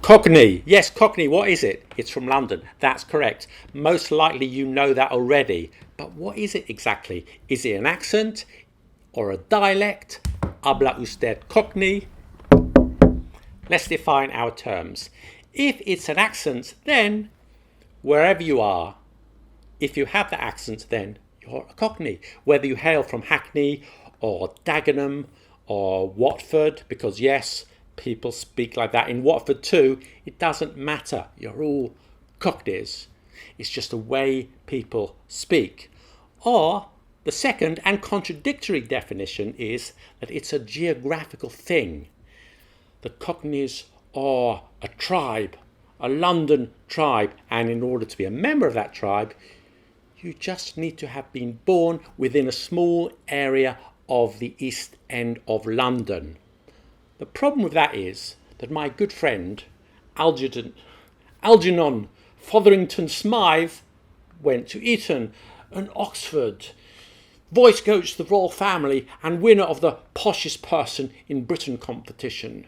Cockney. Yes, Cockney. What is it? It's from London. That's correct. Most likely you know that already. But what is it exactly? Is it an accent or a dialect? Habla usted Cockney? Let's define our terms. If it's an accent, then wherever you are, if you have the accent, then you're a Cockney. Whether you hail from Hackney or Dagenham or Watford, because yes, people speak like that in Watford too. It doesn't matter. You're all Cockneys. It's just the way people speak. Or the second and contradictory definition is that it's a geographical thing. The Cockneys are a tribe, a London tribe, and in order to be a member of that tribe, you just need to have been born within a small area of the East End of London. The problem with that is that my good friend Algernon Fotherington Smythe went to Eton and Oxford, voice coach to the royal family and winner of the poshest person in Britain competition.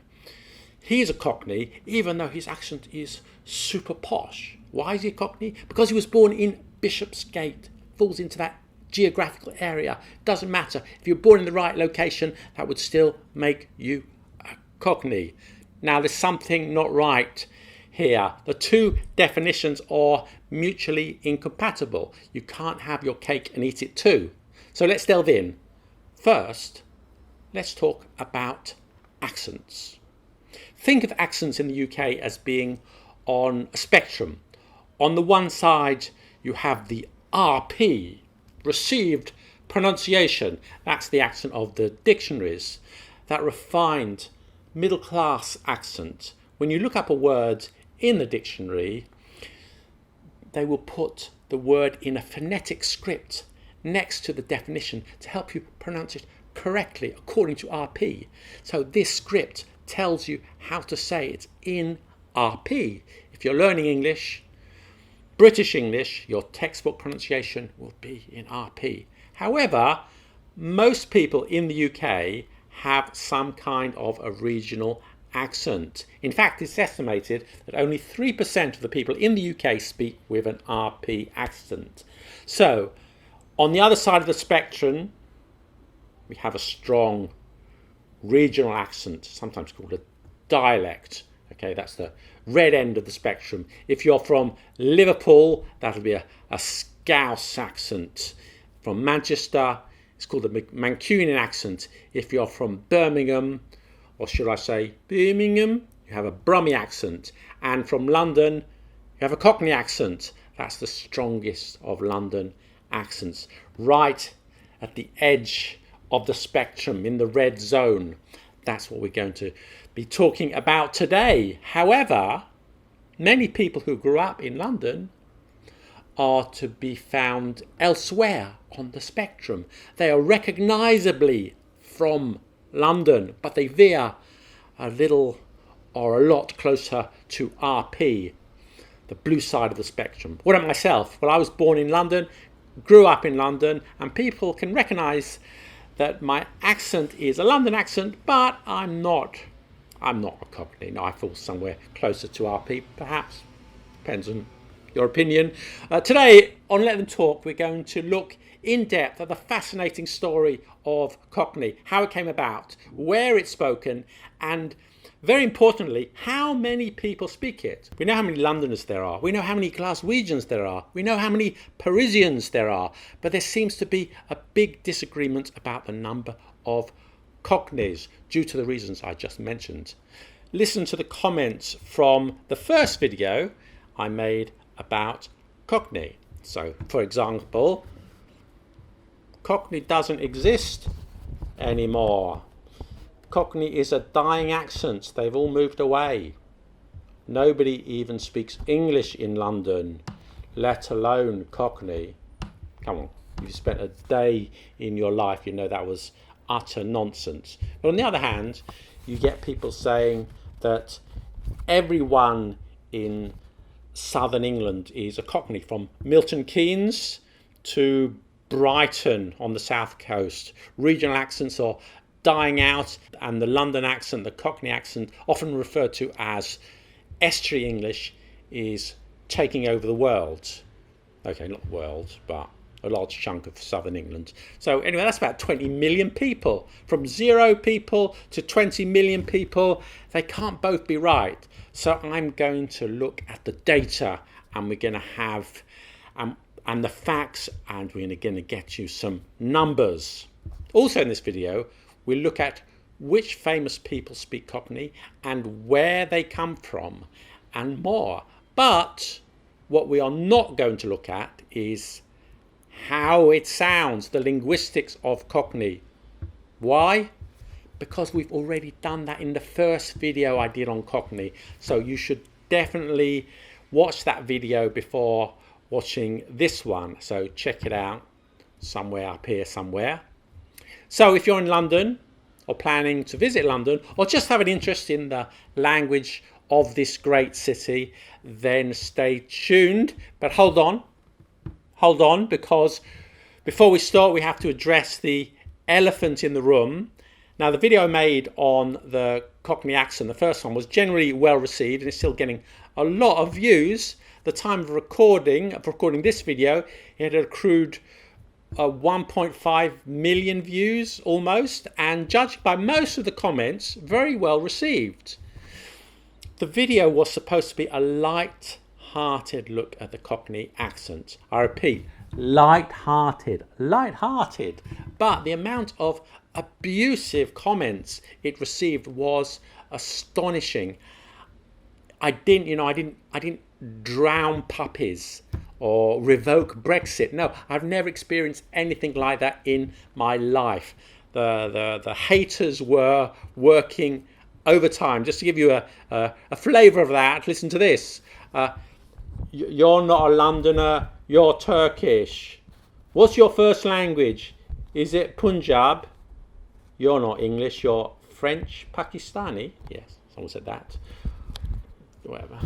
He's a Cockney, even though his accent is super posh. Why is he a Cockney? Because he was born in Bishopsgate, falls into that geographical area. Doesn't matter. If you're born in the right location, that would still make you a Cockney. Now, there's something not right here. The two definitions are mutually incompatible. You can't have your cake and eat it too. So let's delve in. First, let's talk about accents. Think of accents in the UK as being on a spectrum. On the one side, you have the RP, received pronunciation. That's the accent of the dictionaries. That refined middle class accent. When you look up a word in the dictionary, they will put the word in a phonetic script next to the definition to help you pronounce it correctly according to RP. So this script tells you how to say it in RP. If you're learning English, British English, your textbook pronunciation will be in RP. However, most people in the UK have some kind of a regional accent. In fact, it's estimated that only 3% of the people in the UK speak with an RP accent. So, on the other side of the spectrum, we have a strong regional accent, sometimes called a dialect. Okay, that's the red end of the spectrum. If you're from Liverpool, that'll be a Scouse accent. From Manchester, it's called a Mancunian accent. If you're from Birmingham, or should I say Birmingham, you have a Brummie accent. And from London, you have a Cockney accent. That's the strongest of London accents. Right at the edge of the spectrum, in the red zone. That's what we're going to be talking about today. However, many people who grew up in London are to be found elsewhere on the spectrum. They are recognisably from London, but they veer a little or a lot closer to RP, the blue side of the spectrum. What about myself? Well, I was born in London, grew up in London, and people can recognise that my accent is a London accent, but I'm not a Cockney. No, I fall somewhere closer to RP, perhaps. Depends on your opinion. Today on Let Them Talk, we're going to look in depth at the fascinating story of Cockney, how it came about, where it's spoken, and very importantly, how many people speak it. We know how many Londoners there are. We know how many Glaswegians there are. We know how many Parisians there are. But there seems to be a big disagreement about the number of Cockneys due to the reasons I just mentioned. Listen to the comments from the first video I made about Cockney. So, for example, Cockney doesn't exist anymore. Cockney is a dying accent. They've all moved away. Nobody even speaks English in London, let alone Cockney. Come on, you've spent a day in your life, you know that was utter nonsense. But on the other hand, you get people saying that everyone in southern England is a Cockney, from Milton Keynes to Brighton on the south coast. Regional accents are dying out, and the London accent, the Cockney accent, often referred to as estuary English is taking over the world. Okay, not the world, but a large chunk of southern England. So anyway, that's about 20 million people. From 0 people to 20 million people, they can't both be right. So I'm going to look at the data, and we're going to have and the facts, and we're going to get you some numbers. Also in this video, we'll look at which famous people speak Cockney and where they come from and more. But what we are not going to look at is how it sounds, the linguistics of Cockney. Why? Because we've already done that in the first video I did on Cockney. So you should definitely watch that video before watching this one. So check it out somewhere up here somewhere. So if you're in London or planning to visit London or just have an interest in the language of this great city, then stay tuned. But hold on, because before we start, we have to address the elephant in the room. Now, the video I made on the Cockney accent, the first one, was generally well received and it's still getting a lot of views. The time of recording this video, it had accrued 1.5 million views almost, and judged by most of the comments, very well received. The video was supposed to be a light-hearted look at the Cockney accent. I repeat, light-hearted, but the amount of abusive comments it received was astonishing. I didn't drown puppies or revoke Brexit. No, I've never experienced anything like that in my life. The haters were working overtime. Just to give you a flavour of that, listen to this. You're not a Londoner, you're Turkish. What's your first language? Is it Punjab? You're not English, you're French, Pakistani. Yes, someone said that. Whatever.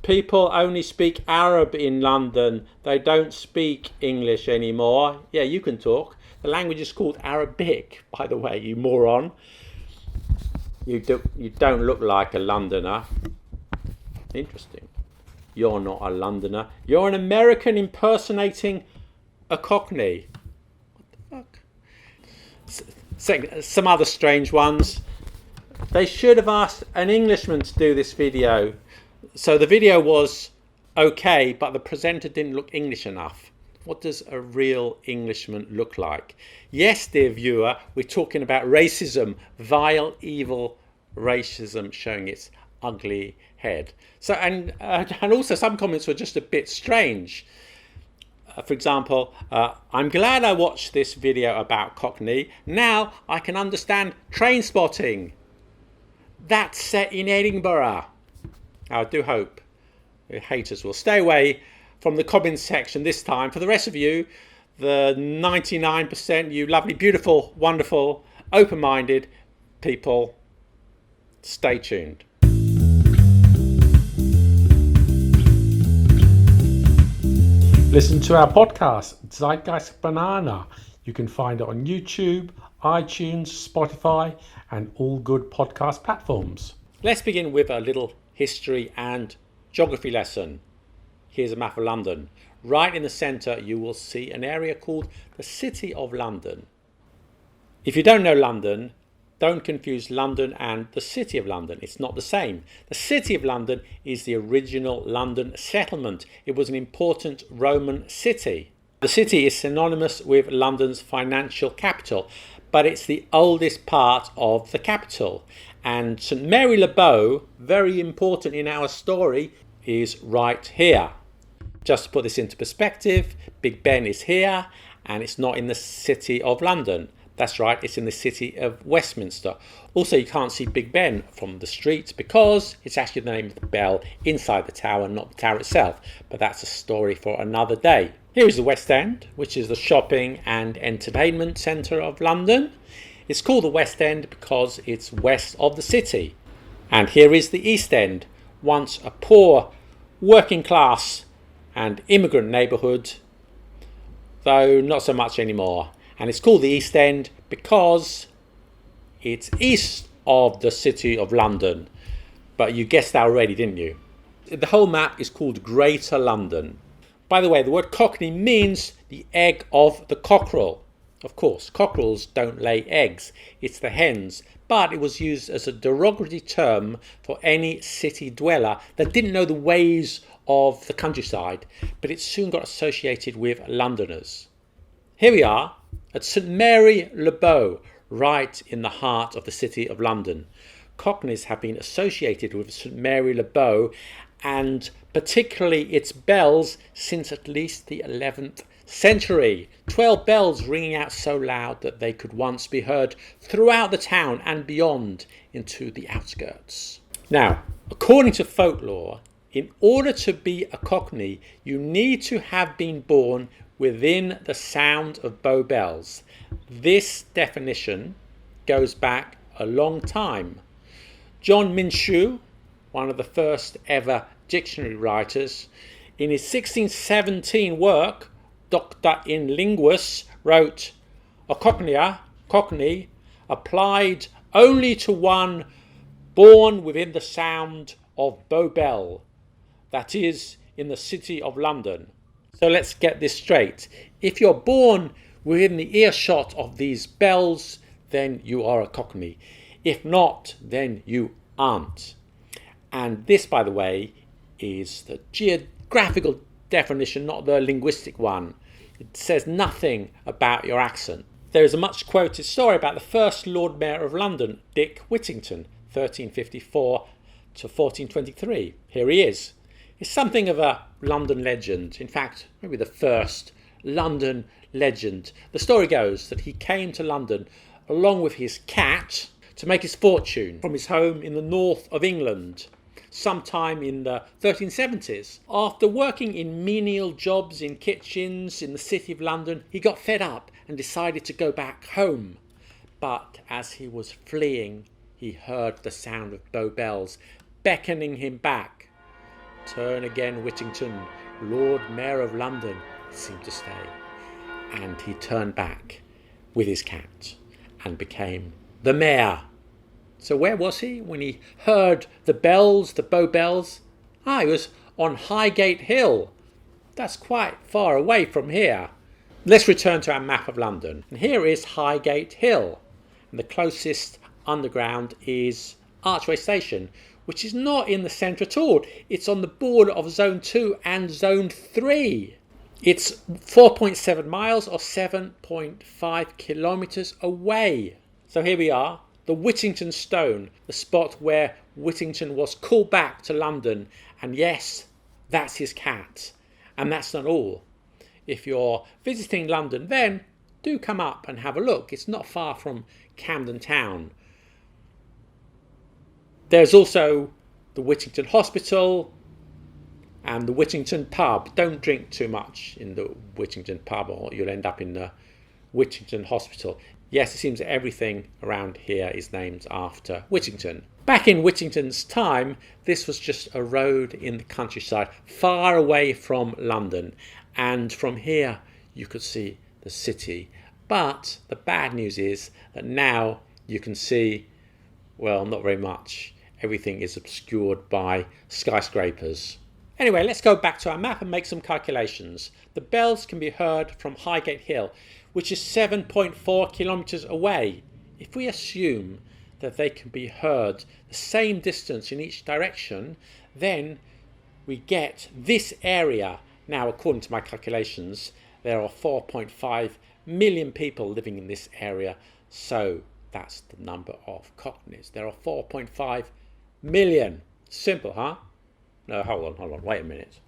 People only speak Arab in London. They don't speak English anymore. Yeah, you can talk. The language is called Arabic, by the way, you moron. You don't look like a Londoner. Interesting. You're not a Londoner. You're an American impersonating a Cockney. What the fuck? Some other strange ones. They should have asked an Englishman to do this video. So the video was okay, but the presenter didn't look English enough. What does a real Englishman look like? Yes, dear viewer, we're talking about racism, vile, evil racism showing its ugly head. So and also some comments were just a bit strange. For example, I'm glad I watched this video about Cockney. Now I can understand train spotting. That's set in Edinburgh. I do hope the haters will stay away from the comments section this time. For the rest of you, the 99%, you lovely, beautiful, wonderful, open-minded people, stay tuned. Listen to our podcast, Zeitgeist Banana. You can find it on YouTube, iTunes, Spotify, and all good podcast platforms. Let's begin with a little history and geography lesson. Here's a map of London. Right in the centre you will see an area called the City of London. If you don't know London, don't confuse London and the City of London. It's not the same. The City of London is the original London settlement. It was an important Roman city. The city is synonymous with London's financial capital, but it's the oldest part of the capital. And St Mary le Bow, very important in our story, is right here. Just to put this into perspective, Big Ben is here and it's not in the City of London. That's right, it's in the City of Westminster. Also, you can't see Big Ben from the street because it's actually the name of the bell inside the tower, not the tower itself. But that's a story for another day. Here is the West End, which is the shopping and entertainment centre of London. It's called the West End because it's west of the city. And here is the East End, once a poor, working class and immigrant neighbourhood, though not so much anymore. And it's called the East End because it's east of the City of London. But you guessed that already, didn't you? The whole map is called Greater London. By the way, the word Cockney means the egg of the cockerel. Of course, cockerels don't lay eggs, it's the hens, but it was used as a derogatory term for any city dweller that didn't know the ways of the countryside, but it soon got associated with Londoners. Here we are at St Mary le Bow, right in the heart of the city of London. Cockneys have been associated with St Mary le Bow and particularly its bells since at least the 11th century. 12 bells ringing out so loud that they could once be heard throughout the town and beyond into the outskirts. Now, according to folklore, in order to be a Cockney, you need to have been born within the sound of Bow bells. This definition goes back a long time. John Minshew, one of the first ever dictionary writers, in his 1617 work, Doctor in Linguis, wrote, "A Cockney, applied only to one born within the sound of Bow bell, that is, in the city of London." So let's get this straight. If you're born within the earshot of these bells, then you are a Cockney. If not, then you aren't. And this, by the way, is the geographical definition, not the linguistic one. It says nothing about your accent. There is a much quoted story about the first Lord Mayor of London, Dick Whittington, 1354 to 1423. Here he is. He's something of a London legend. In fact, maybe the first London legend. The story goes that he came to London along with his cat to make his fortune from his home in the north of England sometime in the 1370s. After working in menial jobs in kitchens in the city of London, he got fed up and decided to go back home. But as he was fleeing, he heard the sound of Bow bells beckoning him back. "Turn again, Whittington, Lord Mayor of London," seemed to say. And he turned back with his cat and became the mayor. So where was he when he heard the bells, the Bow bells? He was on Highgate Hill. That's quite far away from here. Let's return to our map of London. And here is Highgate Hill. And the closest underground is Archway Station, which is not in the centre at all. It's on the border of Zone 2 and Zone 3. It's 4.7 miles or 7.5 kilometres away. So here we are, the Whittington Stone, the spot where Whittington was called back to London. And yes, that's his cat. And that's not all. If you're visiting London, then do come up and have a look. It's not far from Camden Town. There's also the Whittington Hospital and the Whittington Pub. Don't drink too much in the Whittington Pub or you'll end up in the Whittington Hospital. Yes, it seems that everything around here is named after Whittington. Back in Whittington's time, this was just a road in the countryside, far away from London. And from here, you could see the city. But the bad news is that now you can see, well, not very much. Everything is obscured by skyscrapers. Anyway, let's go back to our map and make some calculations. The bells can be heard from Highgate Hill, which is 7.4 kilometres away. If we assume that they can be heard the same distance in each direction, then we get this area. Now, according to my calculations, there are 4.5 million people living in this area. So that's the number of Cockneys. There are 4.5 million. Simple, huh? No, hold on, wait a minute.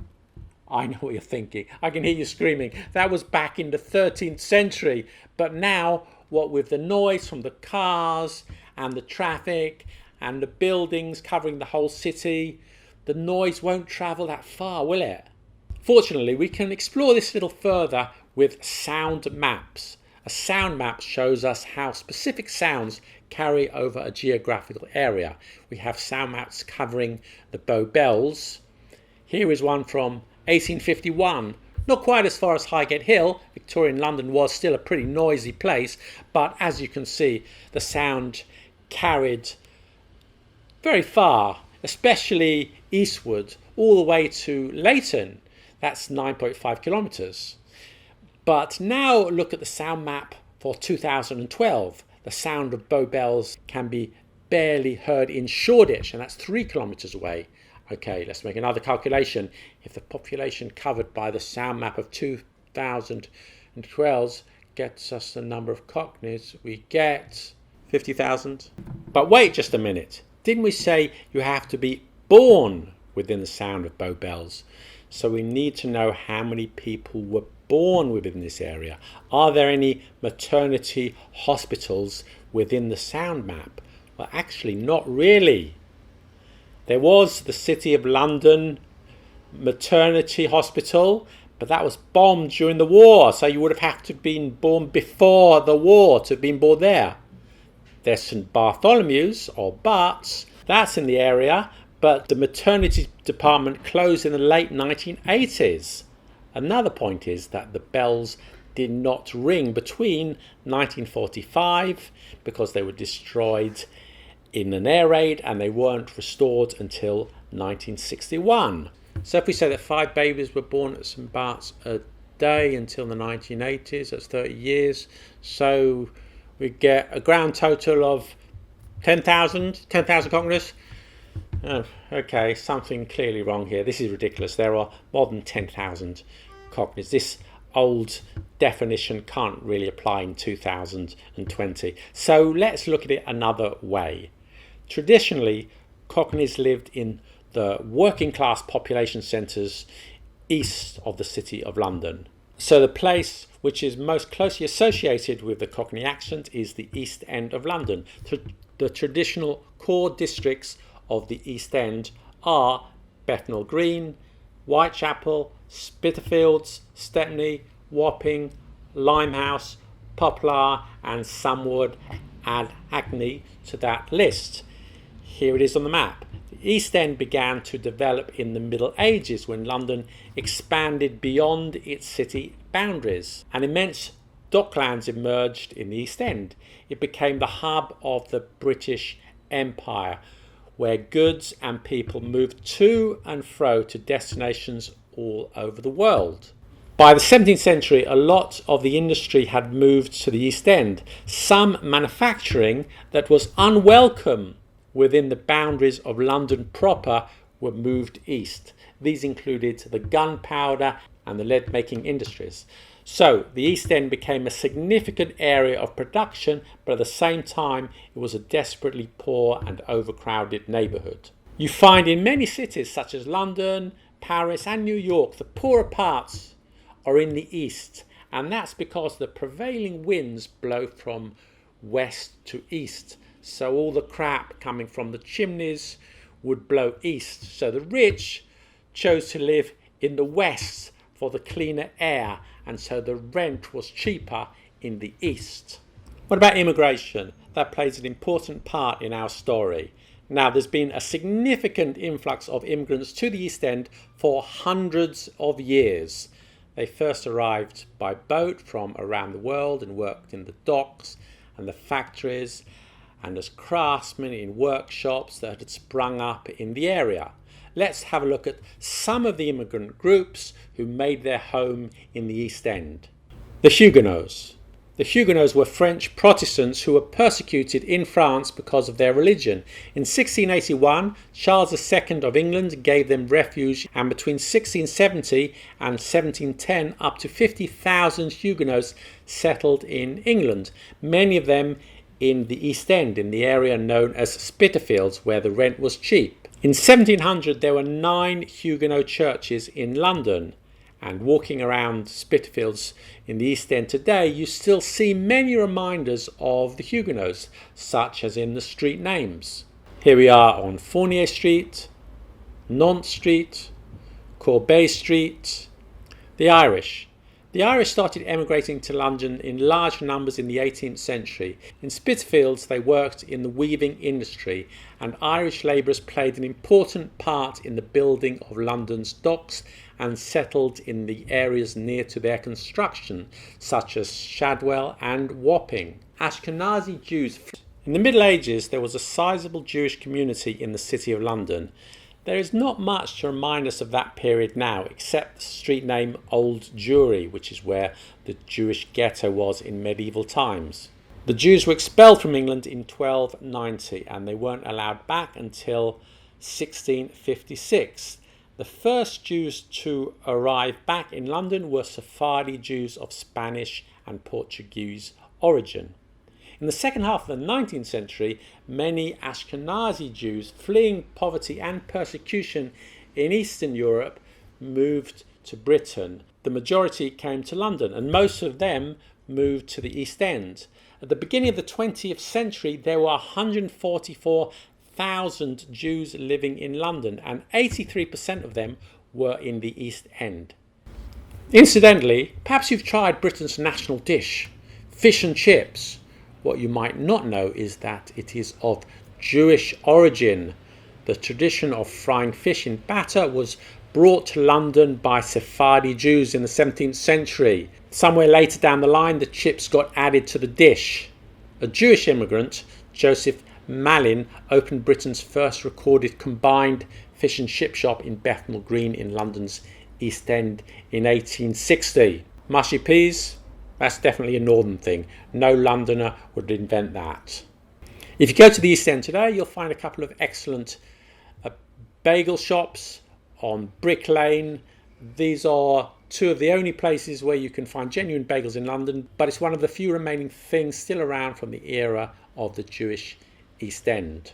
I know what you're thinking. I can hear you screaming. That was back in the 13th century. But now, what with the noise from the cars and the traffic and the buildings covering the whole city, the noise won't travel that far, will it? Fortunately, we can explore this a little further with sound maps. A sound map shows us how specific sounds carry over a geographical area. We have sound maps covering the Bow bells. Here is one from 1851. Not quite as far as Highgate Hill. Victorian London was still a pretty noisy place, but as you can see, the sound carried very far. especially eastward, all the way to Leighton. That's 9.5 kilometres. But now look at the sound map for 2012. The sound of Bow Bells can be barely heard in Shoreditch, and that's 3 kilometres away. Okay, let's make another calculation. If the population covered by the sound map of 2012 gets us the number of Cockneys, we get 50,000. But wait just a minute. Didn't we say you have to be born within the sound of Bow Bells? So we need to know how many people were born within this area. Are there any maternity hospitals within the sound map? Well, actually, not really. There was the City of London maternity hospital, but that was bombed during the war, so you would have had to have been born before the war to have been born there. There's St Bartholomew's, or Barts, that's in the area, but the maternity department closed in the late 1980s. Another point is that the bells did not ring between 1945 because they were destroyed in an air raid, and they weren't restored until 1961. So if we say that 5 babies were born at St Bart's a day until the 1980s, that's 30 years. So we get a grand total of 10,000 Cockneys. Oh, okay, something clearly wrong here. This is ridiculous. There are more than 10,000 Cockneys. This old definition can't really apply in 2020. So let's look at it another way. Traditionally, Cockneys lived in the working class population centres east of the City of London. So the place which is most closely associated with the Cockney accent is the East End of London. The traditional core districts of the East End are Bethnal Green, Whitechapel, Spitalfields, Stepney, Wapping, Limehouse, Poplar and some would add Hackney to that list. Here it is on the map. The East End began to develop in the Middle Ages when London expanded beyond its city boundaries. An immense docklands emerged in the East End. It became the hub of the British Empire, where goods and people moved to and fro to destinations all over the world. By the 17th century, a lot of the industry had moved to the East End. Some manufacturing that was unwelcome within the boundaries of London proper were moved east. These included the gunpowder and the lead-making industries. So the East End became a significant area of production, but at the same time it was a desperately poor and overcrowded neighbourhood. You find in many cities such as London, Paris and New York, the poorer parts are in the east, and that's because the prevailing winds blow from west to east. So all the crap coming from the chimneys would blow east. So the rich chose to live in the west for the cleaner air, and so the rent was cheaper in the east. What about immigration? That plays an important part in our story. Now, there's been a significant influx of immigrants to the East End for hundreds of years. They first arrived by boat from around the world and worked in the docks and the factories and as craftsmen in workshops that had sprung up in the area. Let's have a look at some of the immigrant groups who made their home in the East End. The Huguenots. The Huguenots were French Protestants who were persecuted in France because of their religion. In 1681, Charles II of England gave them refuge, and between 1670 and 1710, up to 50,000 Huguenots settled in England, many of them in the East End, in the area known as Spitalfields, where the rent was cheap. In 1700, there were 9 Huguenot churches in London. And walking around Spitalfields in the East End today, you still see many reminders of the Huguenots, such as in the street names. Here we are on Fournier Street, Nantes Street, Corbeil Street. The Irish. The Irish started emigrating to London in large numbers in the 18th century. In Spitalfields, they worked in the weaving industry, and Irish labourers played an important part in the building of London's docks and settled in the areas near to their construction, such as Shadwell and Wapping. Ashkenazi Jews In the Middle Ages, there was a sizable Jewish community in the City of London. There is not much to remind us of that period now, except the street name Old Jewry, which is where the Jewish ghetto was in medieval times. The Jews were expelled from England in 1290 and they weren't allowed back until 1656. The first Jews to arrive back in London were Sephardi Jews of Spanish and Portuguese origin. In the second half of the 19th century, many Ashkenazi Jews fleeing poverty and persecution in Eastern Europe moved to Britain. The majority came to London, and most of them moved to the East End. At the beginning of the 20th century, there were 144,000 Jews living in London, and 83% of them were in the East End. Incidentally, perhaps you've tried Britain's national dish, fish and chips. What you might not know is that it is of Jewish origin. The tradition of frying fish in batter was brought to London by Sephardi Jews in the 17th century. Somewhere later down the line, the chips got added to the dish. A Jewish immigrant, Joseph Malin, opened Britain's first recorded combined fish and chip shop in Bethnal Green in London's East End in 1860. Mushy peas? That's definitely a northern thing. No Londoner would invent that. If you go to the East End today, you'll find a couple of excellent bagel shops on Brick Lane. These are two of the only places where you can find genuine bagels in London, but it's one of the few remaining things still around from the era of the Jewish East End.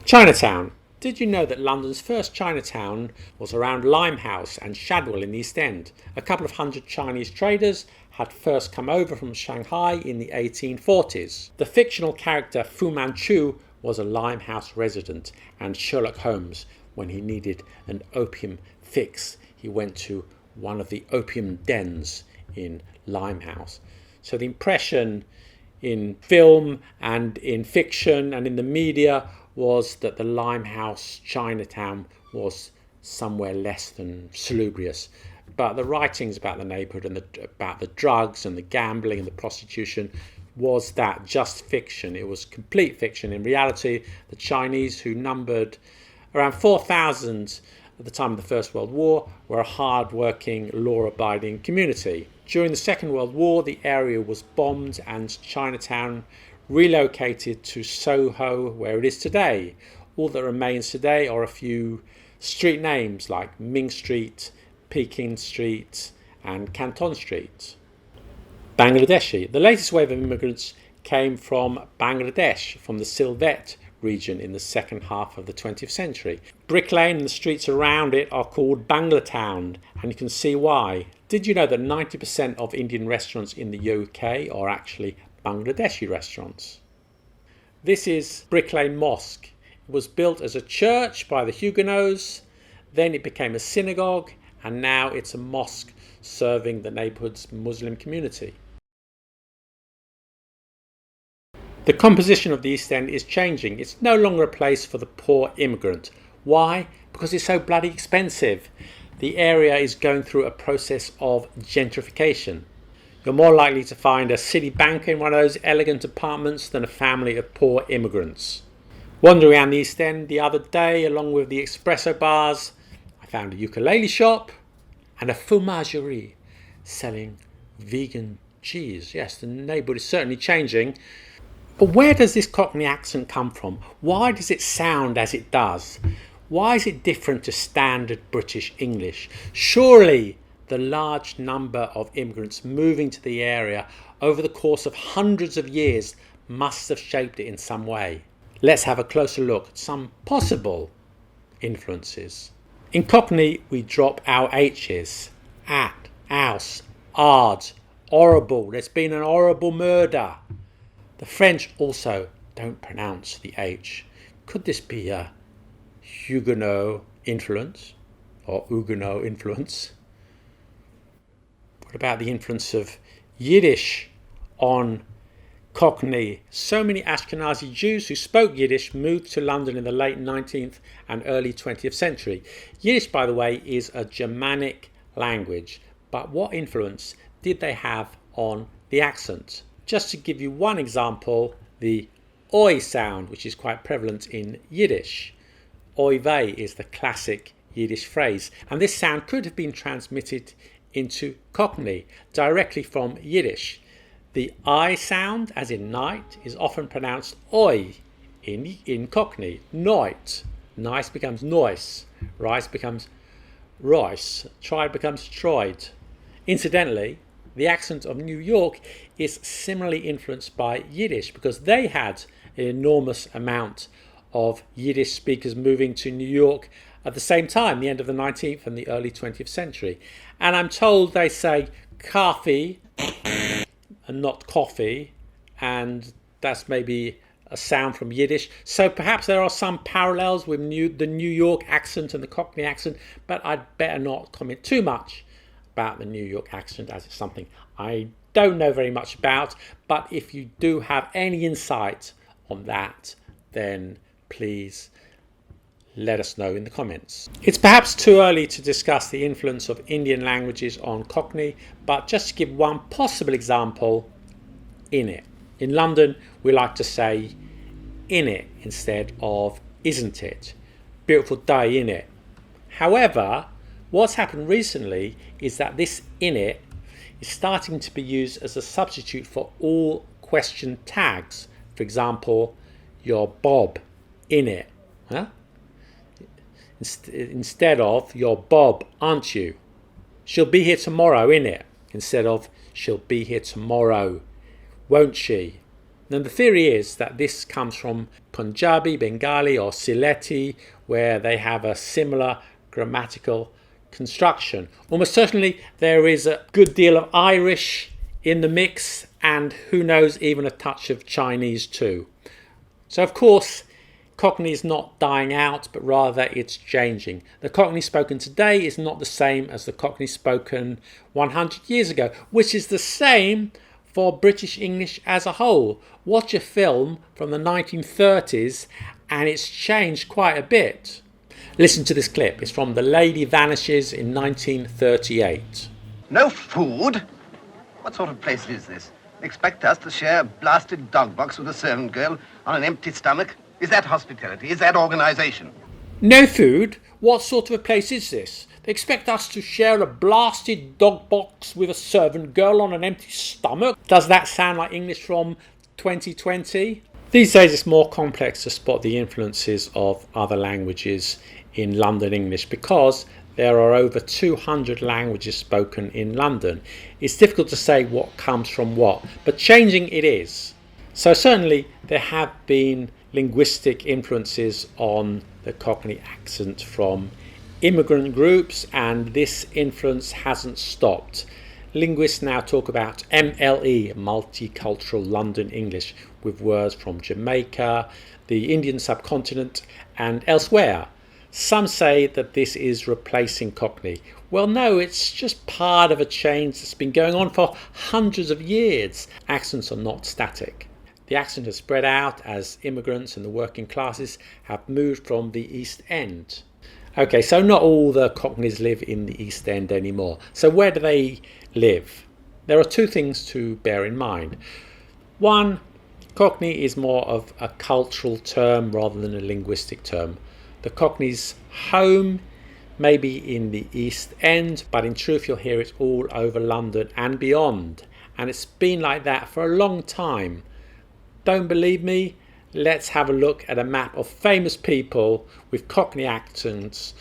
Chinatown. Did you know that London's first Chinatown was around Limehouse and Shadwell in the East End? A couple of hundred Chinese traders had first come over from Shanghai in the 1840s. The fictional character Fu Manchu was a Limehouse resident, and Sherlock Holmes, when he needed an opium fix, he went to one of the opium dens in Limehouse. So the impression in film and in fiction and in the media was that the Limehouse Chinatown was somewhere less than salubrious. But the writings about the neighbourhood and about the drugs and the gambling and the prostitution was that just fiction. It was complete fiction. In reality, the Chinese, who numbered around 4,000 at the time of the First World War, were a hard-working, law-abiding community. During the Second World War, the area was bombed and Chinatown relocated to Soho, where it is today. All that remains today are a few street names like Ming Street, Peking Street and Canton Street. Bangladeshi. The latest wave of immigrants came from Bangladesh, from the Sylhet region in the second half of the 20th century. Brick Lane and the streets around it are called Banglatown, and you can see why. Did you know that 90% of Indian restaurants in the UK are actually Bangladeshi restaurants? This is Brick Lane Mosque. It was built as a church by the Huguenots, then it became a synagogue, and now it's a mosque serving the neighbourhood's Muslim community. The composition of the East End is changing. It's no longer a place for the poor immigrant. Why? Because it's so bloody expensive. The area is going through a process of gentrification. You're more likely to find a city banker in one of those elegant apartments than a family of poor immigrants. Wandering around the East End the other day, along with the espresso bars, I found a ukulele shop and a fromagerie selling vegan cheese. Yes, the neighbourhood is certainly changing. But where does this Cockney accent come from? Why does it sound as it does? Why is it different to standard British English? Surely the large number of immigrants moving to the area over the course of hundreds of years must have shaped it in some way. Let's have a closer look at some possible influences. In Cockney, we drop our H's. At, ouse, ard, horrible. There's been an horrible murder. The French also don't pronounce the H. Could this be a Huguenot influence or Huguenot influence? What about the influence of Yiddish on Cockney? So many Ashkenazi Jews who spoke Yiddish moved to London in the late 19th and early 20th century. Yiddish, by the way, is a Germanic language, but what influence did they have on the accent? Just to give you one example, the oi sound, which is quite prevalent in Yiddish. Oy vey is the classic Yiddish phrase, and this sound could have been transmitted into Cockney directly from Yiddish. The I sound, as in night, is often pronounced oi in Cockney. Night. Nice becomes noise. Rice becomes rice. Tried becomes tried. Incidentally, the accent of New York is similarly influenced by Yiddish because they had an enormous amount of Yiddish speakers moving to New York at the same time, the end of the 19th and the early 20th century. And I'm told they say coffee and not coffee, and that's maybe a sound from Yiddish. So perhaps there are some parallels with the New York accent and the Cockney accent, but I'd better not comment too much about the New York accent, as it's something I don't know very much about. But if you do have any insight on that, then please let us know in the comments. It's perhaps too early to discuss the influence of Indian languages on Cockney, but just to give one possible example, in it. In London, we like to say in it instead of isn't it. Beautiful day, in it. However, what's happened recently is that this in it is starting to be used as a substitute for all question tags. For example, you're Bob, in it. Huh? Instead of you're Bob, aren't you? She'll be here tomorrow, innit? Instead of she'll be here tomorrow, won't she? Now the theory is that this comes from Punjabi, Bengali or Sylheti, where they have a similar grammatical construction. Almost certainly there is a good deal of Irish in the mix, and who knows, even a touch of Chinese too. So of course Cockney is not dying out, but rather it's changing. The Cockney spoken today is not the same as the Cockney spoken 100 years ago, which is the same for British English as a whole. Watch a film from the 1930s and it's changed quite a bit. Listen to this clip. It's from The Lady Vanishes in 1938. No food? What sort of place is this? Expect us to share a blasted dog box with a servant girl on an empty stomach? Is that hospitality? Is that organisation? No food? What sort of a place is this? They expect us to share a blasted dog box with a servant girl on an empty stomach? Does that sound like English from 2020? These days it's more complex to spot the influences of other languages in London English because there are over 200 languages spoken in London. It's difficult to say what comes from what, but changing it is. So certainly there have been linguistic influences on the Cockney accent from immigrant groups, and this influence hasn't stopped. Linguists now talk about MLE, multicultural London English, with words from Jamaica, the Indian subcontinent and elsewhere. Some say that this is replacing Cockney. Well, no, it's just part of a change that's been going on for hundreds of years. Accents are not static. The accent has spread out as immigrants and the working classes have moved from the East End. Okay, so not all the Cockneys live in the East End anymore. So where do they live? There are two things to bear in mind. One, Cockney is more of a cultural term rather than a linguistic term. The Cockney's home may be in the East End, but in truth you'll hear it all over London and beyond. And it's been like that for a long time. Don't believe me? Let's have a look at a map of famous people with Cockney accents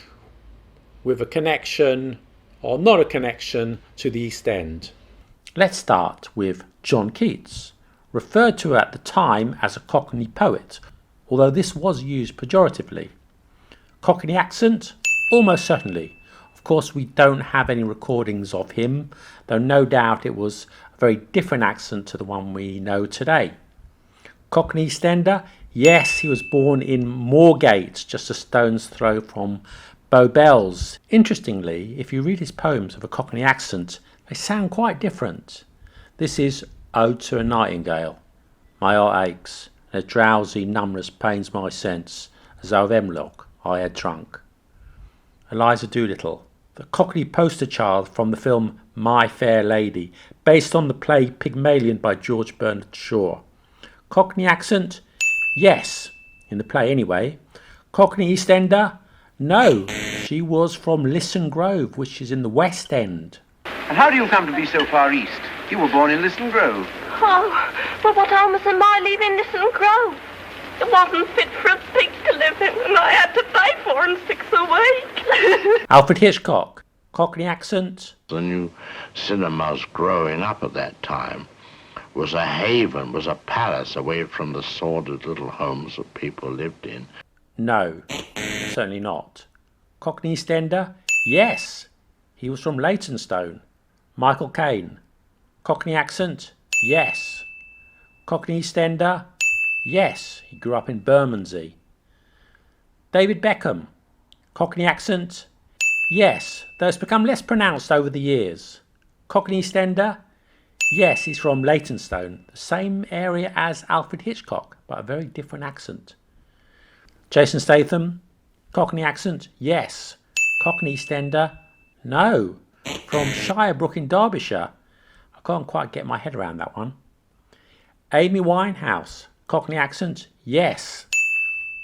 with a connection or not a connection to the East End. Let's start with John Keats, referred to at the time as a Cockney poet, although this was used pejoratively. Cockney accent? Almost certainly. Of course, we don't have any recordings of him, though no doubt it was a very different accent to the one we know today. Cockney Eastender? Yes, he was born in Moorgate, just a stone's throw from Bow Bells. Interestingly, if you read his poems with a Cockney accent, they sound quite different. This is Ode to a Nightingale. My heart aches, and a drowsy numbness pains my sense, as though of hemlock I had drunk. Eliza Doolittle, the Cockney poster child from the film My Fair Lady, based on the play Pygmalion by George Bernard Shaw. Cockney accent? Yes, in the play anyway. Cockney EastEnder? No, she was from Lisson Grove, which is in the West End. And how do you come to be so far east? You were born in Lisson Grove. Oh, but what almost am I leaving Lisson Grove? It wasn't fit for a pig to live in, and I had to pay 4 and 6 a week. Alfred Hitchcock. Cockney accent? The new cinemas growing up at that time was a haven, was a palace away from the sordid little homes that people lived in. No, certainly not. Cockney EastEnder? Yes, he was from Leytonstone. Michael Caine. Cockney accent? Yes. Cockney EastEnder? Yes, he grew up in Bermondsey. David Beckham. Cockney accent? Yes, though it's become less pronounced over the years. Cockney EastEnder? Yes, he's from Leytonstone, the same area as Alfred Hitchcock, but a very different accent. Jason Statham. Cockney accent? Yes. Cockney EastEnder? No. From Shirebrook in Derbyshire. I can't quite get my head around that one. Amy Winehouse. Cockney accent? Yes.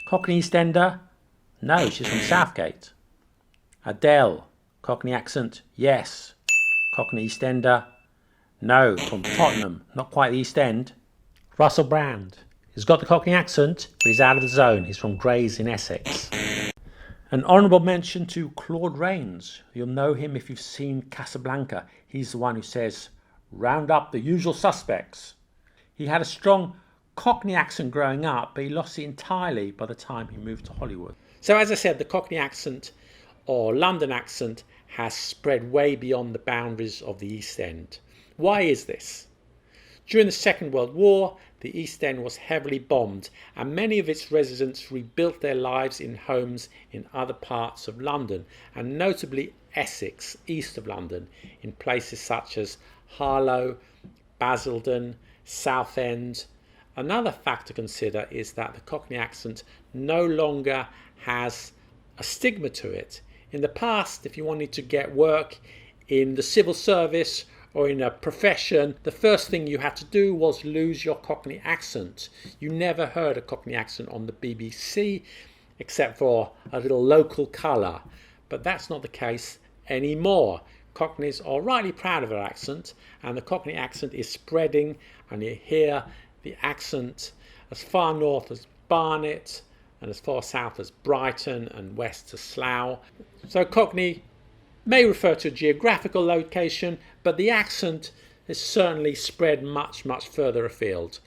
Cockney EastEnder? No, she's from Southgate. Adele. Cockney accent? Yes. Cockney EastEnder? No, from Tottenham, not quite the East End. Russell Brand. He's got the Cockney accent, but he's out of the zone. He's from Grays in Essex. An honourable mention to Claude Rains. You'll know him if you've seen Casablanca. He's the one who says, "Round up the usual suspects." He had a strong Cockney accent growing up, but he lost it entirely by the time he moved to Hollywood. So as I said, the Cockney accent or London accent has spread way beyond the boundaries of the East End. Why is this? During the Second World War, the East End was heavily bombed and many of its residents rebuilt their lives in homes in other parts of London, and notably Essex, east of London, in places such as Harlow, Basildon, Southend. Another fact to consider is that the Cockney accent no longer has a stigma to it. In the past, if you wanted to get work in the civil service or in a profession, the first thing you had to do was lose your Cockney accent. You never heard a Cockney accent on the BBC except for a little local colour. But that's not the case anymore. Cockneys are rightly proud of their accent, and the Cockney accent is spreading, and you hear the accent as far north as Barnet and as far south as Brighton and west to Slough. So Cockney may refer to a geographical location, but the accent has certainly spread much, much further afield.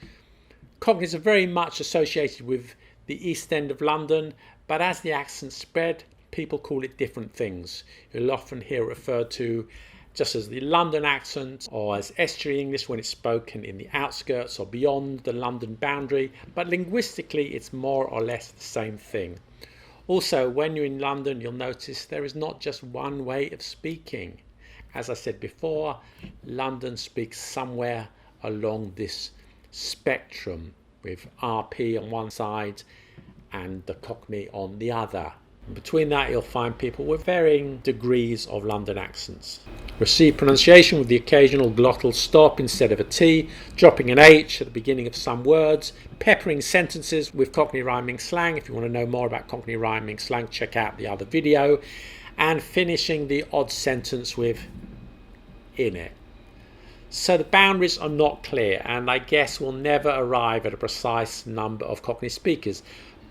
Cockneys are very much associated with the East End of London, but as the accent spread, people call it different things. You'll often hear it referred to just as the London accent or as estuary English when it's spoken in the outskirts or beyond the London boundary, but linguistically it's more or less the same thing. Also, when you're in London, you'll notice there is not just one way of speaking. As I said before, London speaks somewhere along this spectrum with RP on one side and the Cockney on the other. And between that, you'll find people with varying degrees of London accents. Receive pronunciation with the occasional glottal stop instead of a T, dropping an H at the beginning of some words, peppering sentences with Cockney rhyming slang. If you want to know more about Cockney rhyming slang, check out the other video. And finishing the odd sentence with "in it." So the boundaries are not clear, and I guess we'll never arrive at a precise number of Cockney speakers.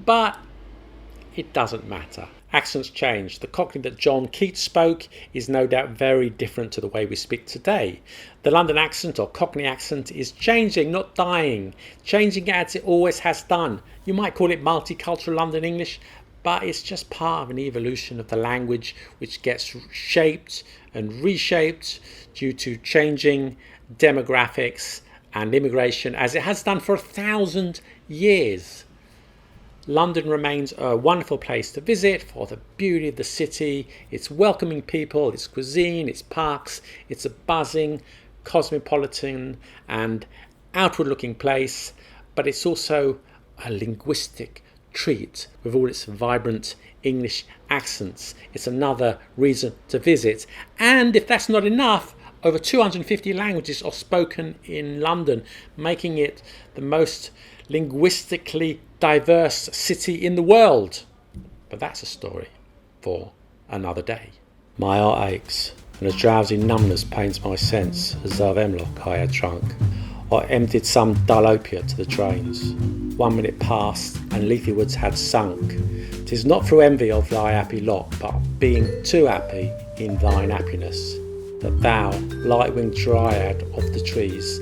But it doesn't matter. Accents change. The Cockney that John Keats spoke is no doubt very different to the way we speak today. The London accent or Cockney accent is changing, not dying. Changing as it always has done. You might call it multicultural London English, but it's just part of an evolution of the language which gets shaped and reshaped due to changing demographics and immigration, as it has done for 1,000 years. London remains a wonderful place to visit for the beauty of the city, its welcoming people, its cuisine, its parks. It's a buzzing, cosmopolitan and outward-looking place, but it's also a linguistic treat with all its vibrant English accents. It's another reason to visit. And if that's not enough, Over 250 languages are spoken in London, making it the most linguistically diverse city in the world. But that's a story for another day. My heart aches, and a drowsy numbness pains my sense, as though of hemlock I had drunk, or emptied some dull opiate to the drains. 1 minute passed, and leafy woods had sunk. 'Tis not through envy of thy happy lot, but being too happy in thine happiness, that thou, light-winged dryad of the trees,